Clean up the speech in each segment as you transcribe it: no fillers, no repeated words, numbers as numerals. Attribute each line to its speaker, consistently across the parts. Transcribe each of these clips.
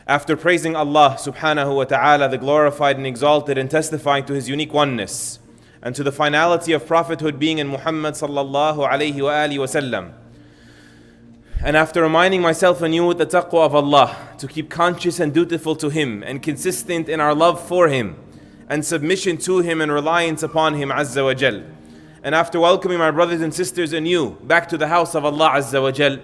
Speaker 1: After praising Allah subhanahu wa ta'ala, the glorified and exalted, and testifying to His unique oneness, and to the finality of prophethood being in Muhammad sallallahu alayhi wa alihi wa sallam, and after reminding myself anew with the taqwa of Allah, to keep conscious and dutiful to Him, and consistent in our love for Him, and submission to Him and reliance upon Him Azza wa Jal, and after welcoming my brothers and sisters anew back to the house of Allah Azza wa Jal,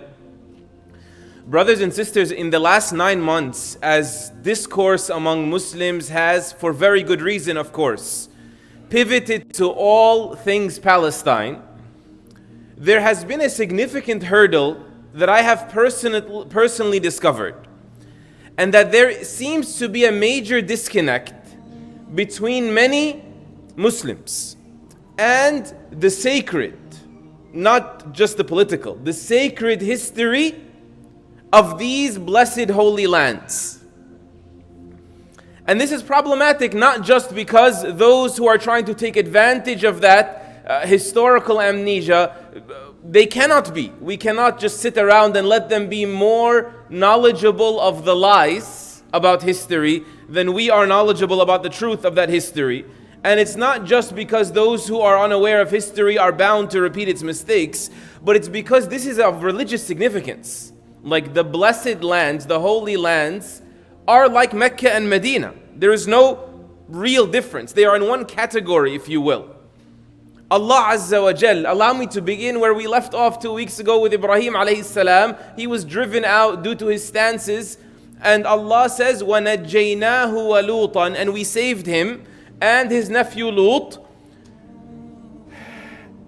Speaker 1: brothers and sisters, in the last 9 months, as discourse among Muslims has, for very good reason of course, pivoted to all things Palestine, there has been a significant hurdle that I have personally discovered, and that there seems to be a major disconnect between many Muslims and the sacred, not just the political, the sacred history of these blessed holy lands. And this is problematic not just because those who are trying to take advantage of that historical amnesia, they cannot be. We cannot just sit around and let them be more knowledgeable of the lies about history than we are knowledgeable about the truth of that history. And it's not just because those who are unaware of history are bound to repeat its mistakes, but it's because this is of religious significance. Like the blessed lands, the holy lands, are like Mecca and Medina. There is no real difference. They are in one category, if you will. Allah Azza wa Jal, allow me to begin where we left off 2 weeks ago with Ibrahim alayhi salam. He was driven out due to his stances, and Allah says, وَنَجَّيْنَاهُ وَلُوطًا, and we saved him and his nephew Lut,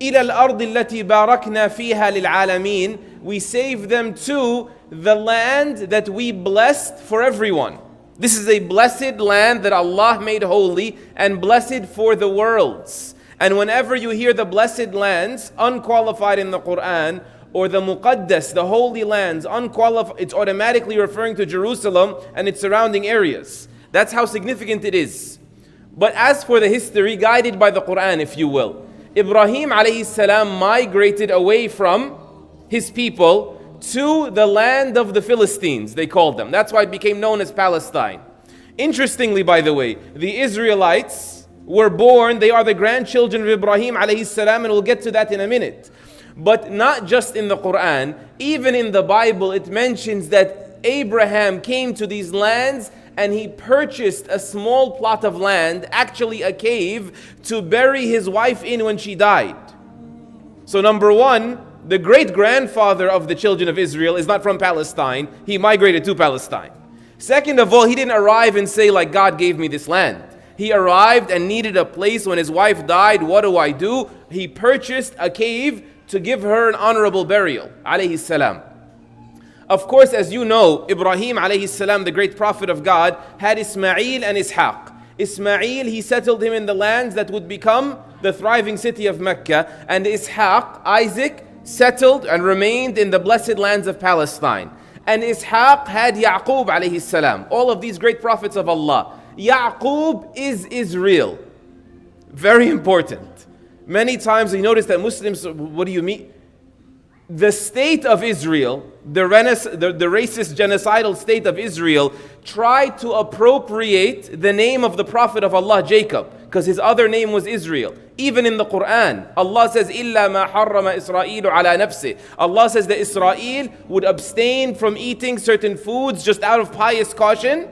Speaker 1: إِلَى الْأَرْضِ الَّتِي بَارَكْنَا فِيهَا لِلْعَالَمِينَ, we saved them to the land that we blessed for everyone. This is a blessed land that Allah made holy and blessed for the worlds. And whenever you hear the blessed lands unqualified in the Quran, or the Muqaddas, the holy lands, unqualified, it's automatically referring to Jerusalem and its surrounding areas. That's how significant it is. But as for the history, guided by the Quran, if you will, Ibrahim alayhi salam migrated away from his people to the land of the Philistines, they called them. That's why it became known as Palestine. Interestingly, by the way, the Israelites were born, they are the grandchildren of Ibrahim alayhi salam, and we'll get to that in a minute. But not just in the Quran, even in the Bible, it mentions that Abraham came to these lands and he purchased a small plot of land, actually a cave, to bury his wife in when she died. So number one, the great-grandfather of the children of Israel is not from Palestine. He migrated to Palestine. Second of all, he didn't arrive and say, like, God gave me this land. He arrived and needed a place when his wife died. What do? He purchased a cave to give her an honorable burial, alayhi salam. Of course, as you know, Ibrahim alayhi salam, the great prophet of God, had Ismail and Ishaq. Ismail, he settled him in the lands that would become the thriving city of Mecca. And Ishaq, Isaac, settled and remained in the blessed lands of Palestine. And Ishaq had Yaqub alayhi salam. All of these great prophets of Allah. Yaqub is Israel. Very important. Many times we notice that Muslims, what do you mean? The state of Israel, the racist genocidal state of Israel, tried to appropriate the name of the Prophet of Allah, Jacob, because his other name was Israel. Even in the Quran, Allah says, إِلَّا مَا حَرَّمَ إِسْرَائِيلُ عَلَى نَفْسِهِ. Allah says that Israel would abstain from eating certain foods just out of pious caution,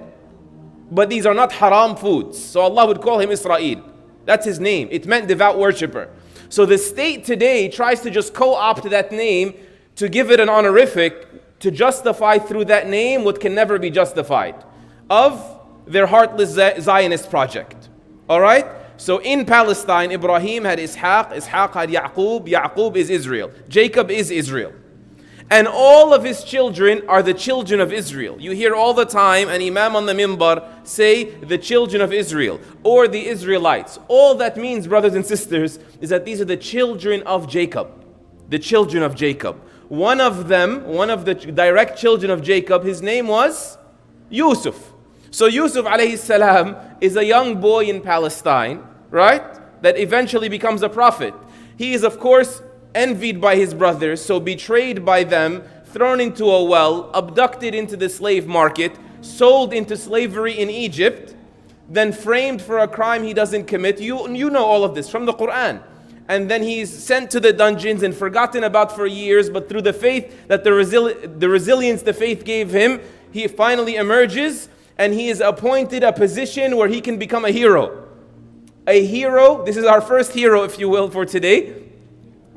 Speaker 1: but these are not haram foods. So Allah would call him Israel. That's his name. It meant devout worshipper. So the state today tries to just co-opt that name to give it an honorific, to justify through that name what can never be justified of their heartless Zionist project. Alright? So in Palestine, Ibrahim had Ishaq, Ishaq had Yaqub, Yaqub is Israel, Jacob is Israel. And all of his children are the children of Israel. You hear all the time an imam on the minbar say the children of Israel or the Israelites. All that means, brothers and sisters, is that these are the children of Jacob. The children of Jacob. One of them, one of the direct children of Jacob, his name was Yusuf. So Yusuf alayhi salam is a young boy in Palestine, right? That eventually becomes a prophet. He is, of course, envied by his brothers, so betrayed by them, thrown into a well, abducted into the slave market, sold into slavery in Egypt, then framed for a crime he doesn't commit. You know all of this from the Quran. And then he's sent to the dungeons and forgotten about for years, but through the faith that the resilience the faith gave him, he finally emerges and he is appointed a position where he can become a hero. A hero, this is our first hero, if you will, for today,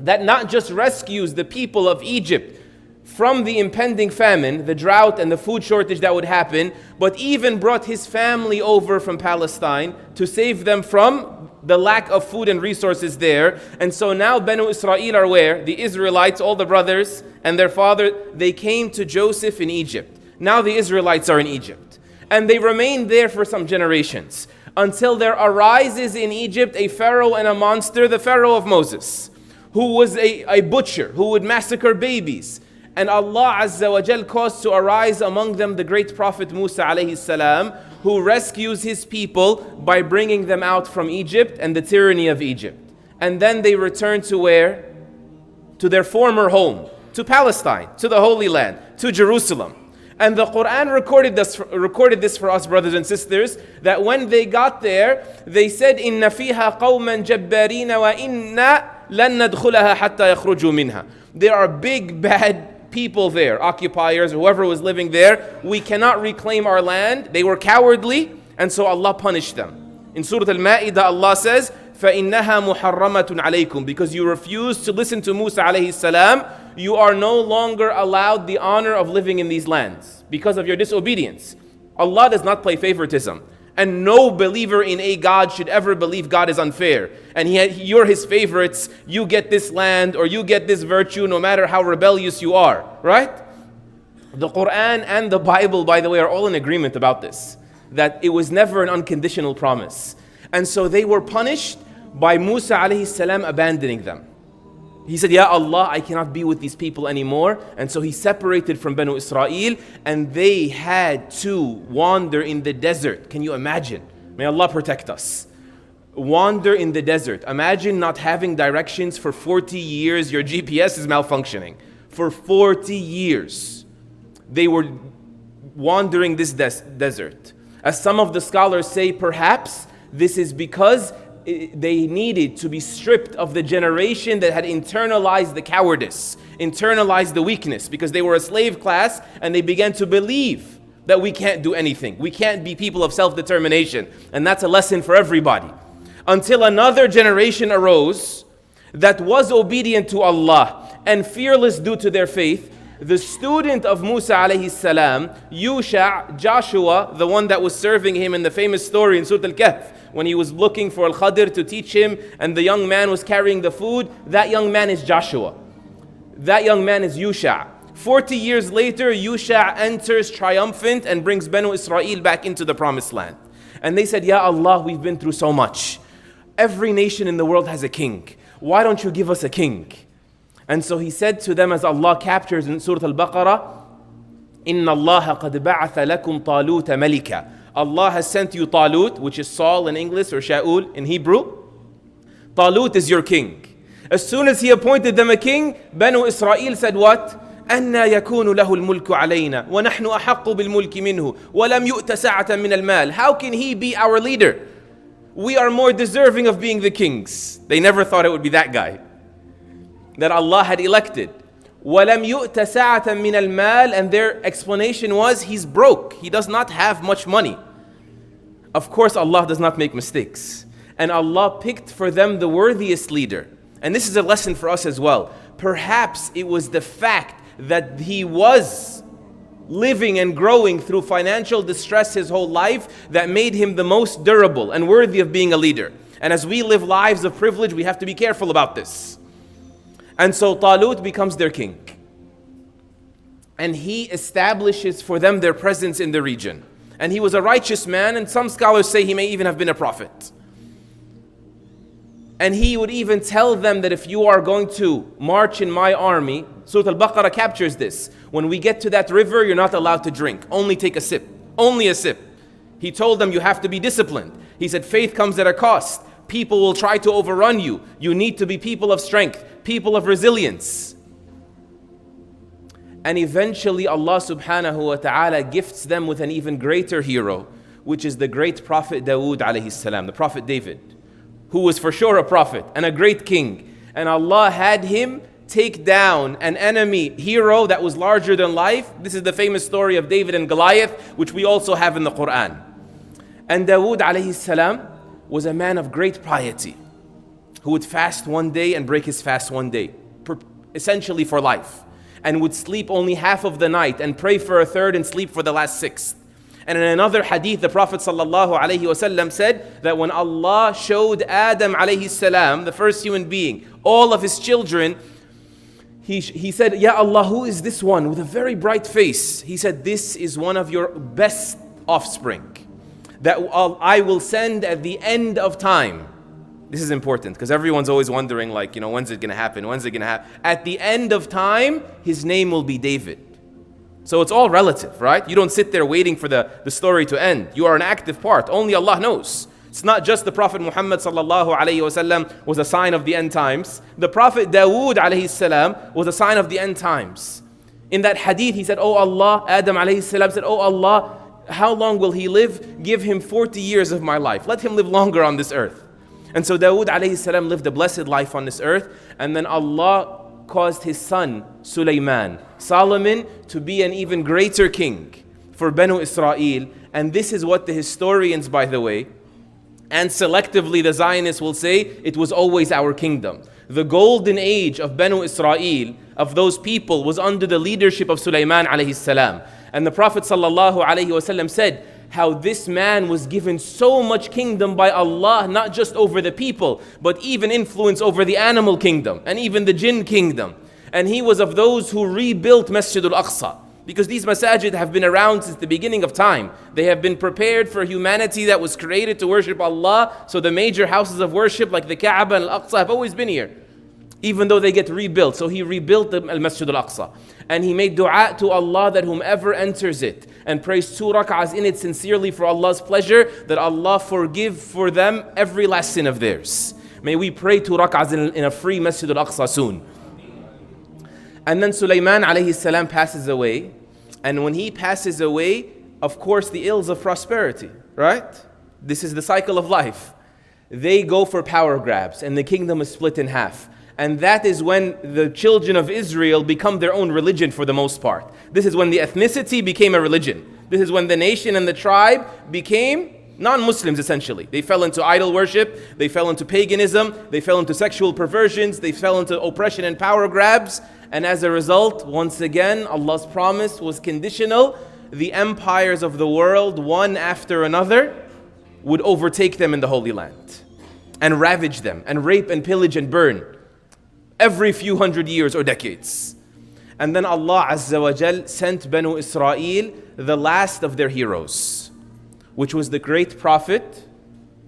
Speaker 1: that not just rescues the people of Egypt from the impending famine, the drought and the food shortage that would happen, but even brought his family over from Palestine to save them from the lack of food and resources there. And so now Banu Israel are where? The Israelites, all the brothers and their father, they came to Joseph in Egypt. Now the Israelites are in Egypt. And they remained there for some generations until there arises in Egypt a pharaoh and a monster, the pharaoh of Moses, who was a butcher, who would massacre babies. And Allah Azza wa Jal caused to arise among them the great prophet Musa alayhi salam, who rescues his people by bringing them out from Egypt and the tyranny of Egypt. And then they return to where? To their former home, to Palestine, to the Holy Land, to Jerusalem. And the Quran recorded this for us, brothers and sisters, that when they got there, they said, "Inna fiha qawman jabbarina wa inna lan nadkhulaha hatta yakhruju minha." There are big, bad people there, occupiers, whoever was living there. We cannot reclaim our land. They were cowardly, and so Allah punished them. In Surah Al-Ma'idah, Allah says, فَإِنَّهَا مُحَرَّمَةٌ عَلَيْكُمْ. Because you refused to listen to Musa alayhi salam, you are no longer allowed the honor of living in these lands because of your disobedience. Allah does not play favoritism. And no believer in a God should ever believe God is unfair. And you're his favorites, you get this land or you get this virtue no matter how rebellious you are, right? The Quran and the Bible, by the way, are all in agreement about this. That it was never an unconditional promise. And so they were punished by Musa alayhi salam abandoning them. He said, "Ya Allah, I cannot be with these people anymore." And so he separated from Banu Israel and they had to wander in the desert. Can you imagine? May Allah protect us. Wander in the desert. Imagine not having directions for 40 years. Your GPS is malfunctioning. For 40 years, they were wandering this desert. As some of the scholars say, perhaps this is because they needed to be stripped of the generation that had internalized the cowardice, internalized the weakness, because they were a slave class and they began to believe that we can't do anything. We can't be people of self-determination. And that's a lesson for everybody. Until another generation arose that was obedient to Allah and fearless due to their faith. The student of Musa alayhi salam, Yusha, Joshua, the one that was serving him in the famous story in Surah Al-Kahf, when he was looking for Al-Khadir to teach him and the young man was carrying the food, that young man is Joshua. That young man is Yusha. 40 years later, Yusha enters triumphant and brings Banu Israel back into the promised land. And they said, "Ya Allah, we've been through so much. Every nation in the world has a king. Why don't you give us a king?" And so he said to them, as Allah captures in Surah Al-Baqarah, "Inna Allah qad ba'atha lakum Taluta malika." Allah has sent you Talut, which is Saul in English or Shaul in Hebrew. Talut is your king. As soon as he appointed them a king, Banu Israel said what? أَنَّا يَكُونُ لَهُ الْمُلْكُ عَلَيْنَا وَنَحْنُ أَحَقُّ بِالْمُلْكِ مِنْهُ وَلَمْ يُؤْتَ سَعَةً مِنَ الْمَالِ. How can he be our leader? We are more deserving of being the kings. They never thought it would be that guy that Allah had elected. وَلَمْ يُؤْتَ سَعَةً مِنَ الْمَالِ. And their explanation was, he's broke. He does not have much money. Of course, Allah does not make mistakes. And Allah picked for them the worthiest leader. And this is a lesson for us as well. Perhaps it was the fact that he was living and growing through financial distress his whole life that made him the most durable and worthy of being a leader. And as we live lives of privilege, we have to be careful about this. And so Talut becomes their king. And he establishes for them their presence in the region. And he was a righteous man, and some scholars say he may even have been a prophet. And he would even tell them that if you are going to march in my army, Surah Al-Baqarah captures this. When we get to that river, you're not allowed to drink. Only take a sip. Only a sip. He told them you have to be disciplined. He said faith comes at a cost. People will try to overrun you. You need to be people of strength, people of resilience. And eventually Allah subhanahu wa ta'ala gifts them with an even greater hero, which is the great prophet Dawud alayhi salam, the prophet David, who was for sure a prophet and a great king. And Allah had him take down an enemy hero that was larger than life. This is the famous story of David and Goliath, which we also have in the Quran. And Dawud alayhi salam was a man of great piety, who would fast one day and break his fast one day, essentially for life, and would sleep only half of the night and pray for a third and sleep for the last sixth. And in another hadith, the Prophet ﷺ said that when Allah showed Adam alayhi salam, the first human being, all of his children, he said, Ya Allah, who is this one with a very bright face? He said, this is one of your best offspring that I will send at the end of time. This is important because everyone's always wondering, like, when's it going to happen? When's it going to happen? At the end of time, his name will be David. So it's all relative, right? You don't sit there waiting for the story to end. You are an active part. Only Allah knows. It's not just the Prophet Muhammad sallallahu alayhi wasallam was a sign of the end times. The Prophet Dawud alayhi salam was a sign of the end times. In that hadith, he said, Oh Allah, Adam alayhi salam said, Oh Allah, how long will he live? Give him 40 years of my life. Let him live longer on this earth. And so Dawud alayhi salam lived a blessed life on this earth. And then Allah caused his son, Sulayman, Solomon, to be an even greater king for Banu Israel. And this is what the historians, by the way, and selectively the Zionists will say, it was always our kingdom. The golden age of Banu Israel, of those people, was under the leadership of Sulayman alayhi salam. And the Prophet sallallahu alayhi wasallam said how this man was given so much kingdom by Allah, not just over the people, but even influence over the animal kingdom and even the jinn kingdom. And he was of those who rebuilt Masjid Al-Aqsa, because these masajid have been around since the beginning of time. They have been prepared for humanity that was created to worship Allah. So the major houses of worship like the Kaaba and Al-Aqsa have always been here, even though they get rebuilt. So he rebuilt the Masjid Al-Aqsa. And he made dua to Allah that whomever enters it and prays 2 rak'ahs in it sincerely for Allah's pleasure, that Allah forgive for them every last sin of theirs. May we pray 2 rak'ahs in a free Masjid Al-Aqsa soon. And then Sulayman alayhi salam passes away. And when he passes away, of course, the ills of prosperity, right? This is the cycle of life. They go for power grabs and the kingdom is split in half. And that is when the children of Israel become their own religion for the most part. This is when the ethnicity became a religion. This is when the nation and the tribe became non-Muslims essentially. They fell into idol worship, they fell into paganism, they fell into sexual perversions, they fell into oppression and power grabs. And as a result, once again, Allah's promise was conditional. The empires of the world, one after another, would overtake them in the Holy Land and ravage them and rape and pillage and burn every few hundred years or decades. And then Allah Azza wa Jal sent Banu Israel the last of their heroes, which was the great prophet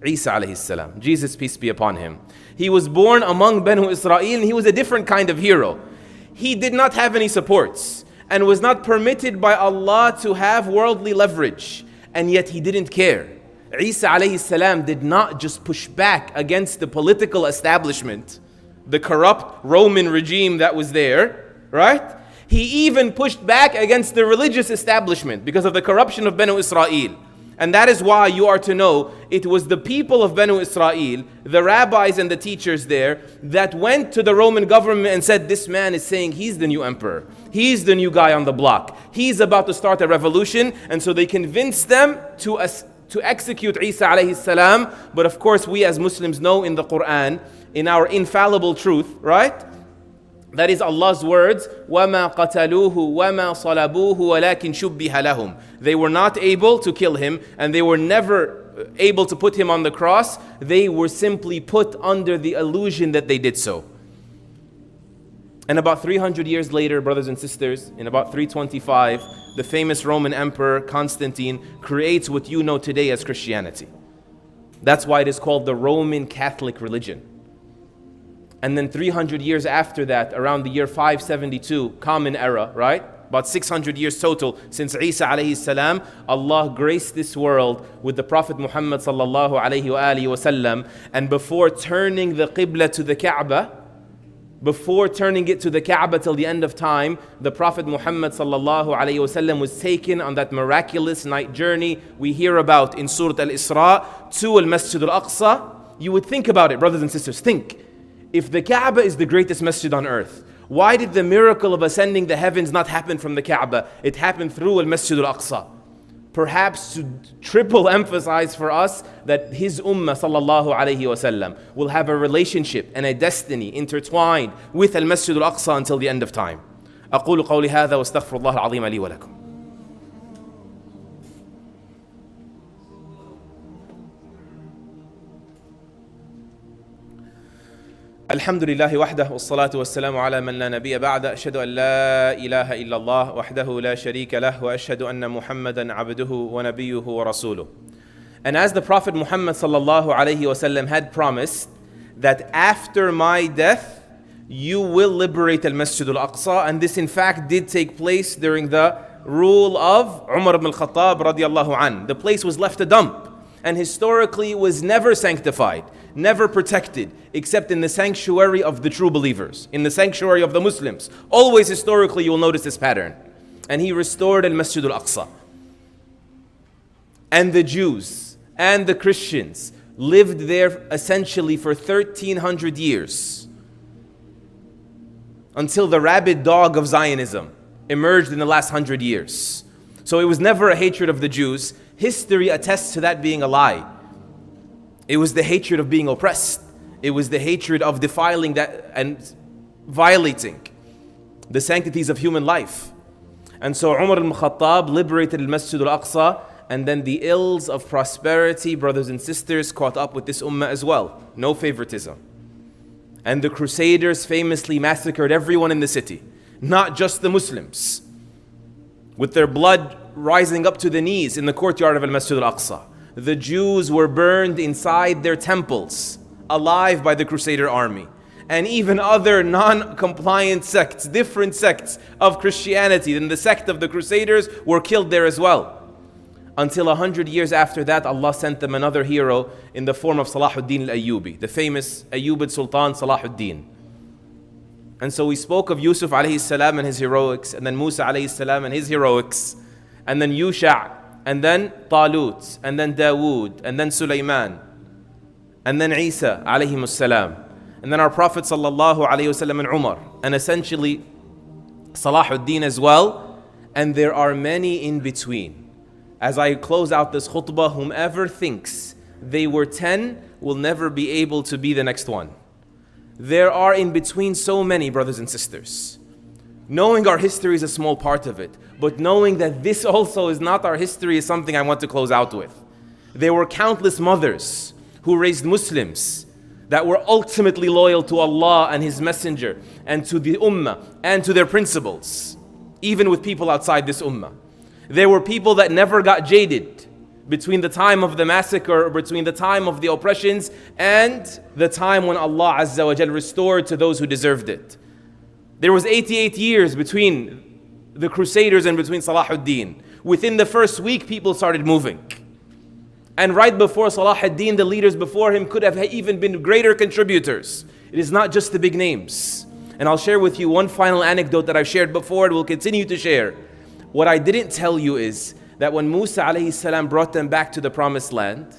Speaker 1: Isa alayhi salam, Jesus peace be upon him. He was born among Banu Israel and he was a different kind of hero. He did not have any supports and was not permitted by Allah to have worldly leverage, and yet he didn't care. Isa alayhi salam did not just push back against the political establishment, the corrupt Roman regime that was there, right? He even pushed back against the religious establishment because of the corruption of Banu Israel. And that is why you are to know it was the people of Banu Israel, the rabbis and the teachers there, that went to the Roman government and said, this man is saying he's the new emperor. He's the new guy on the block. He's about to start a revolution. And so they convinced them to execute Isa alayhi salam. But of course, we as Muslims know in the Quran, in our infallible truth, right? That is Allah's words, وَمَا قَتَلُوهُ وَمَا صَلَبُوهُ وَلَكِنْ شُبِّهَ لَهُمْ. They were not able to kill him, and they were never able to put him on the cross. They were simply put under the illusion that they did so. And about 300 years later, brothers and sisters, in about 325, the famous Roman Emperor Constantine creates what you know today as Christianity. That's why it is called the Roman Catholic religion. And then 300 years after that, around the year 572, Common Era, right? About 600 years total since Isa alayhi salam, Allah graced this world with the Prophet Muhammad sallallahu alayhi wa alihi wasallam. And before turning the Qibla to the Kaaba, Before turning it to the Kaaba till the end of time, the Prophet Muhammad sallallahu alayhi wasallam was taken on that miraculous night journey we hear about in Surah Al-Isra to Al-Masjid Al-Aqsa. You would think about it, brothers and sisters. Think, if the Kaaba is the greatest masjid on earth, why did the miracle of ascending the heavens not happen from the Kaaba? It happened through Al-Masjid Al-Aqsa. Perhaps to triple emphasize for us that his ummah sallallahu alayhi wasallam will have a relationship and a destiny intertwined with Al-Masjid Al-Aqsa until the end of time. أقول قولي هذا واستغفر الله العظيم لي ولكم. الحمد لله وحده والصلاة والسلام على من لا نبي بعد أشهد أن لا إله إلا الله وحده لا شريك له وأشهد أن محمدا عبده ونبيه ورسوله. And as the Prophet Muhammad sallallahu alayhi wasallam had promised that after my death you will liberate Al-Masjid Al-Aqsa, and this in fact did take place during the rule of Umar ibn al-Khattab radiyallahu anh. The place was left a dump, and historically it was never sanctified, never protected, except in the sanctuary of the true believers, in the sanctuary of the Muslims. Always historically you will notice this pattern. And he restored Al-Masjid Al-Aqsa. And the Jews and the Christians lived there essentially for 1300 years, until the rabid dog of Zionism emerged in the last 100 years. So it was never a hatred of the Jews. History attests to that being a lie. It was the hatred of being oppressed. It was the hatred of defiling that and violating the sanctities of human life. And so Umar ibn Khattab liberated Al-Masjid Al-Aqsa, and then the ills of prosperity, brothers and sisters, caught up with this ummah as well. No favoritism. And the Crusaders famously massacred everyone in the city, not just the Muslims, with their blood rising up to the knees in the courtyard of Al-Masjid Al-Aqsa. The Jews were burned inside their temples, alive by the Crusader army. And even other non-compliant sects, different sects of Christianity than the sect of the Crusaders, were killed there as well. Until 100 years after that, Allah sent them another hero in the form of Salahuddin al-Ayyubi, the famous Ayyubid Sultan Salahuddin. And so we spoke of Yusuf alayhi salam and his heroics, and then Musa alayhi salam and his heroics, and then Yushaq, and then Talut, and then Dawud, and then Sulayman, and then Isa alayhi salam, and then our Prophet sallallahu alayhi wasallam and Umar, and essentially Salahuddin as well. And there are many in between. As I close out this khutbah, whomever thinks they were 10 will never be able to be the next one. There are in between so many, brothers and sisters. Knowing our history is a small part of it, but knowing that this also is not our history is something I want to close out with. There were countless mothers who raised Muslims that were ultimately loyal to Allah and His Messenger and to the Ummah and to their principles, even with people outside this Ummah. There were people that never got jaded between the time of the massacre, or between the time of the oppressions and the time when Allah Azza wa Jal restored to those who deserved it. There was 88 years between the Crusaders and between Salahuddin. Within the first week, people started moving. And right before Salahuddin, the leaders before him could have even been greater contributors. It is not just the big names. And I'll share with you one final anecdote that I've shared before and will continue to share. What I didn't tell you is that when Musa alayhi salam brought them back to the promised land,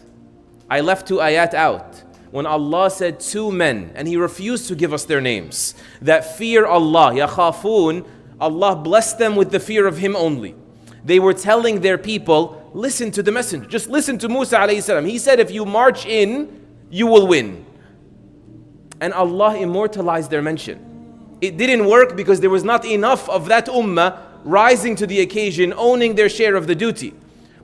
Speaker 1: I left 2 ayat out. When Allah said 2 men, and He refused to give us their names, that fear Allah, yakhafun, Allah blessed them with the fear of Him only. They were telling their people, listen to the messenger, just listen to Musa alayhi salam. He said if you march in, you will win. And Allah immortalized their mention. It didn't work because there was not enough of that ummah rising to the occasion, owning their share of the duty.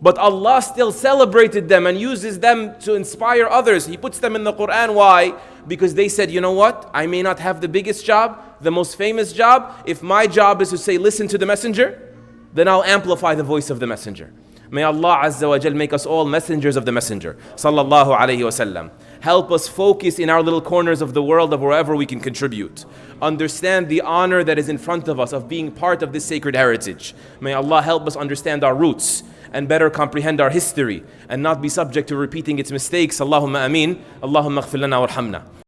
Speaker 1: But Allah still celebrated them and uses them to inspire others. He puts them in the Quran. Why? Because they said, you know what? I may not have the biggest job, the most famous job. If my job is to say, listen to the messenger, then I'll amplify the voice of the messenger. May Allah Azza wa Jal make us all messengers of the messenger sallallahu alayhi wasallam. Help us focus in our little corners of the world of wherever we can contribute. Understand the honor that is in front of us of being part of this sacred heritage. May Allah help us understand our roots and better comprehend our history and not be subject to repeating its mistakes. Allahumma ameen. Allahumma ighfir lana warhamna.